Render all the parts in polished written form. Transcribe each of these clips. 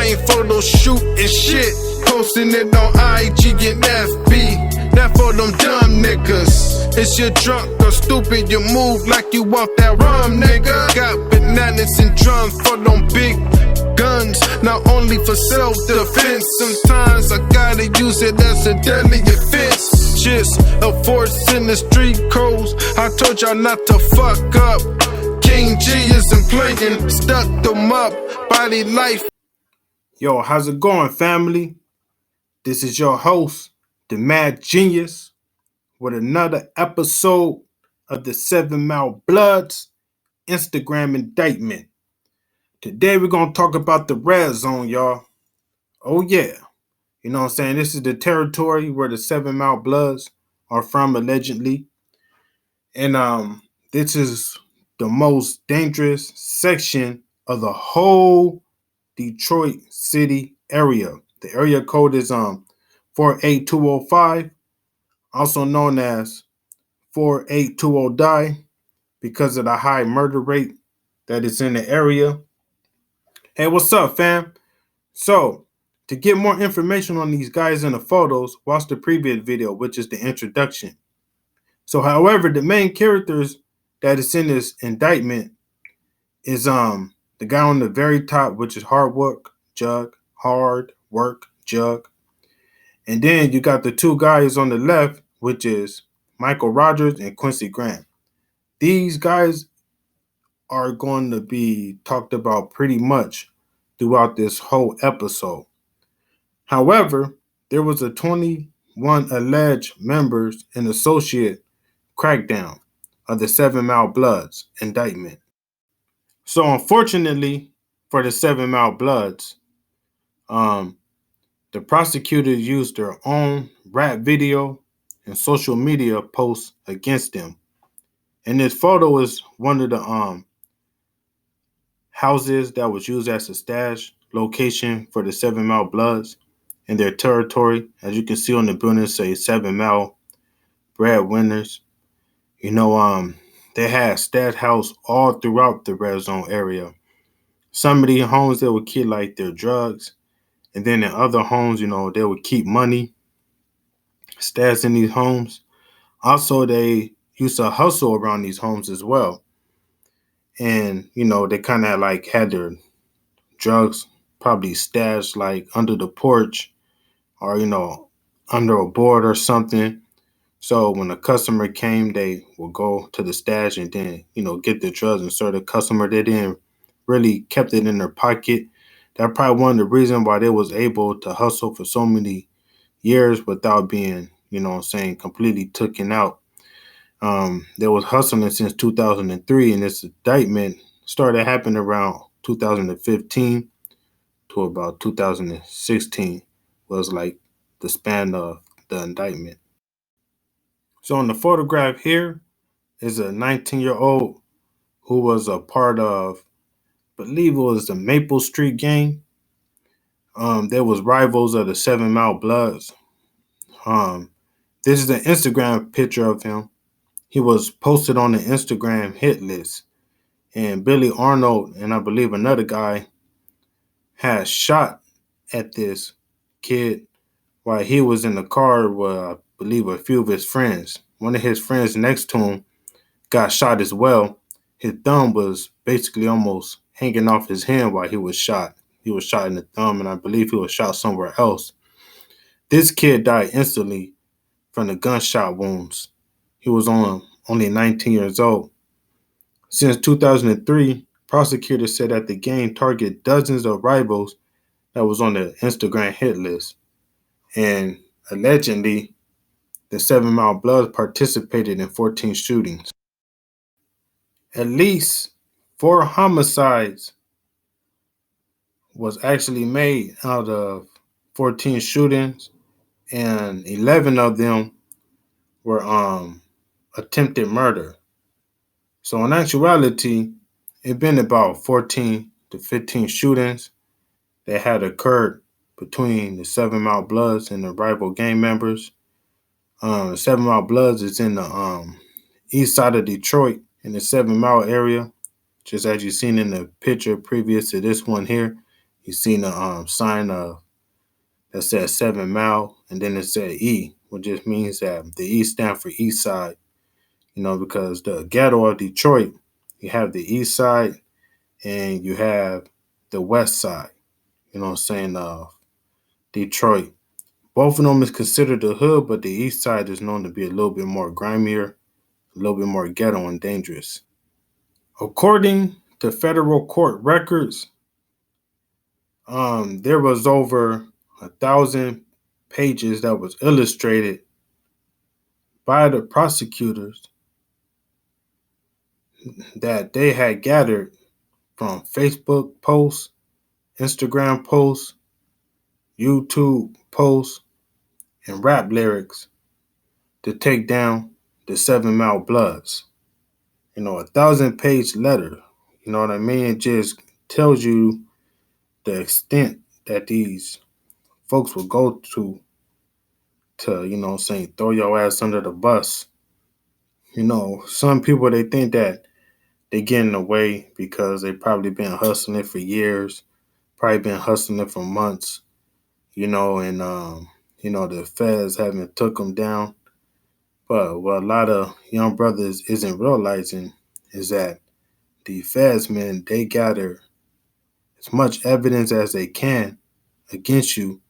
ain't photo shoot and shit. Posting it on IG and FB. That for them dumb niggas. If you're drunk or stupid, you move like you off that rum, nigga. Got bananas and drums for them big guns, not only for self-defense. Sometimes I gotta use it as a deadly offense. Just a force in the street codes. I told y'all not to fuck up. King G isn't playing, stuck them up, body life. Yo, how's it going, family? This is your host, the Mad Genius, with another episode of the 7 Mile Bloods Instagram Indictment. Today we're going to talk about the red zone, y'all. Oh yeah, you know what I'm saying? This is the territory where the 7 Mile Bloods are from, allegedly. And this is the most dangerous section of the whole Detroit City area. The area code is 48205, also known as 48209, because of the high murder rate that is in the area. Hey, what's up, fam? So, to get more information on these guys in the photos, watch the previous video, which is the introduction. So, however, the main characters that is in this indictment is the guy on the very top, which is Hard Work Jug. And then you got the two guys on the left, which is Michael Rogers and Quincy Graham. These guys are going to be talked about pretty much throughout this whole episode. However, there was a 21 alleged members and associate crackdown of the 7 Mile Bloods indictment. So unfortunately for the 7 Mile Bloods, the prosecutors used their own rap video and social media posts against them. And this photo is one of the houses that was used as a stash location for the 7 Mile Bloods in their territory. As you can see on the building, say 7 Mile breadwinners. You know, they had stash house all throughout the red zone area. Some of these homes, they would keep like their drugs. And then in other homes, you know, they would keep money stashed in these homes. Also, they used to hustle around these homes as well. And, you know, they kind of like had their drugs probably stashed like under the porch or, you know, under a board or something. So when a customer came, they would go to the stash and then, you know, get the drugs and serve the customer. They didn't really kept it in their pocket. That's probably one of the reasons why they was able to hustle for so many years without being, you know what I'm saying, completely taken out. They was hustling since 2003, and this indictment started happening around 2015 to about 2016 was like the span of the indictment. So in the photograph here is a 19-year-old who was a part of, I believe it was the Maple Street gang. There was rivals of the 7 Mile Bloods. This is an Instagram picture of him. He was posted on the Instagram hit list. And Billy Arnold and I believe another guy had shot at this kid while he was in the car with, I believe, a few of his friends. One of his friends next to him got shot as well. His thumb was basically almost hanging off his hand while he was shot. He was shot in the thumb, and I believe he was shot somewhere else. This kid died instantly from the gunshot wounds. He was only 19 years old. Since 2003, prosecutors said that the gang targeted dozens of rivals that was on the Instagram hit list. And allegedly, the 7 Mile Bloods participated in 14 shootings. At least 4 homicides was actually made out of 14 shootings, and 11 of them were attempted murder. So in actuality, it been about 14 to 15 shootings that had occurred between the 7 Mile Bloods and the rival gang members. The 7 Mile Bloods is in the east side of Detroit in the 7 Mile area, just as you've seen in the picture previous to this one here. You seen the sign that said 7 Mile, and then it said E, which just means that the E stand for East Side. Because the ghetto of Detroit, you have the East Side and you have the West Side. Detroit. Both of them is considered the hood, but the East Side is known to be a little bit more grimier, a little bit more ghetto and dangerous. According to federal court records, there was over 1,000 pages that was illustrated by the prosecutors that they had gathered from Facebook posts, Instagram posts, YouTube posts, and rap lyrics to take down the 7 Mile Bloods. 1,000-page letter. You know what I mean? It just tells you the extent that these folks will go to, throw your ass under the bus. Some people, they think that they getting away because they probably been hustling for years, probably been hustling for months, and the feds haven't took them down. But what a lot of young brothers isn't realizing is that the feds, man, they gather as much evidence as they can against you,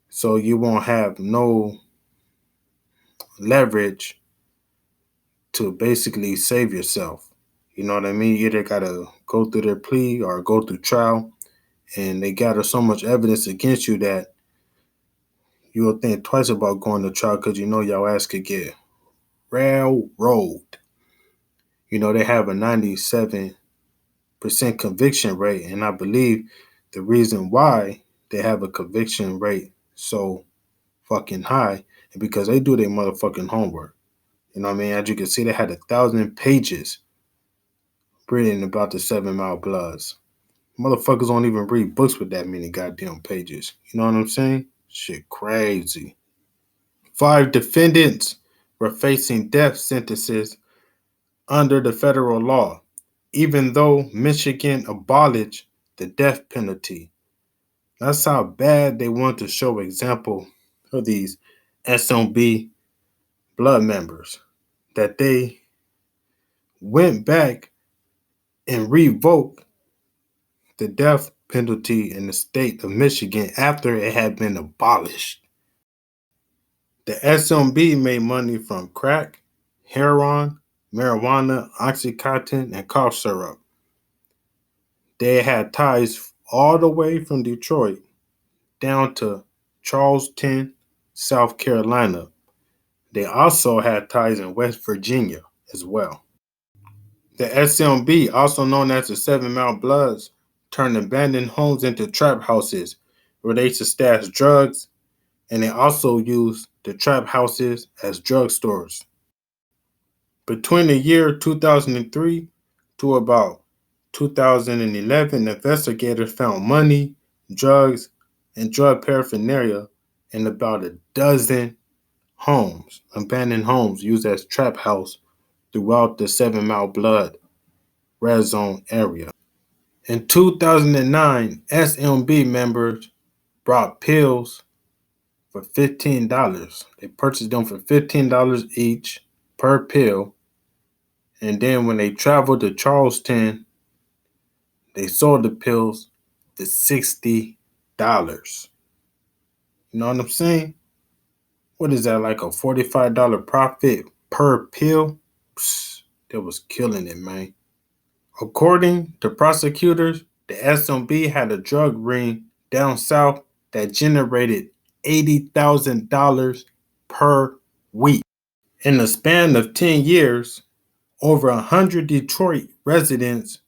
so you won't have no leverage to basically save yourself. You know what I mean? You either gotta go through their plea or go through trial, and they gather so much evidence against you that you will think twice about going to trial because your ass could get railroad. They have a 97% conviction rate, and I believe the reason why they have a conviction rate so fucking high is because they do their motherfucking homework. You know what I mean? As you can see, they had 1,000 pages reading about the 7 Mile Bloods. Motherfuckers don't even read books with that many goddamn pages. You know what I'm saying? Shit crazy. 5 defendants were facing death sentences under the federal law, even though Michigan abolished the death penalty. That's how bad they want to show example of these SMB blood members, that they went back and revoked the death penalty in the state of Michigan after it had been abolished. The SMB made money from crack, heroin, marijuana, Oxycontin, and cough syrup. They had ties all the way from Detroit down to Charleston, South Carolina. They also had ties in West Virginia as well. The SMB, also known as the 7 Mile Bloods, turned abandoned homes into trap houses where they used to stash drugs, and they also used the trap houses as drug stores. Between the year 2003 to about 2011, investigators found money, drugs, and drug paraphernalia in about a dozen homes, abandoned homes used as trap house throughout the 7 Mile Blood red zone area. In 2009, SMB members brought pills for $15. They purchased them for $15 each per pill. And then when they traveled to Charleston, they sold the pills for $60. You know what I'm saying? What is that, like a $45 profit per pill? Psst, they was killing it, man. According to prosecutors, the SMB had a drug ring down south that generated $80,000 per week. In the span of 10 years, over 100 Detroit residents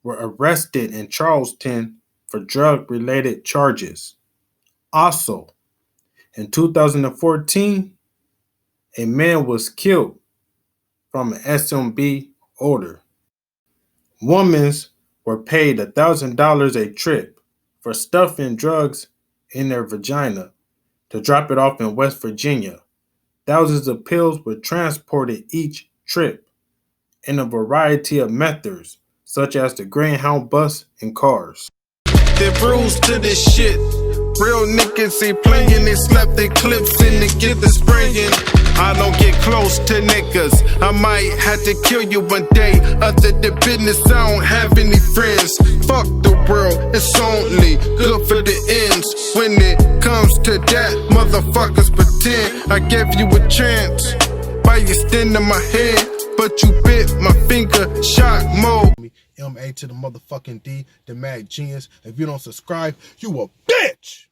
were arrested in Charleston for drug-related charges. Also, in 2014, a man was killed from an SMB order. Women were paid $1,000 a trip for stuffing drugs in their vagina to drop it off in West Virginia. Thousands of pills were transported each trip in a variety of methods, such as the Greyhound bus and cars. the rules to this shit. Real niggas ain't playing, they slap their clips in to get the spraying. I don't get close to niggas, I might have to kill you one day. Other than business, I don't have any friends. Fuck the world, it's only good for the ends. When it comes to that, motherfuckers pretend I gave you a chance by extending my hand, but you bit my finger, shock mode. M.A. to the motherfucking D, the mad genius. If you don't subscribe, you a bitch!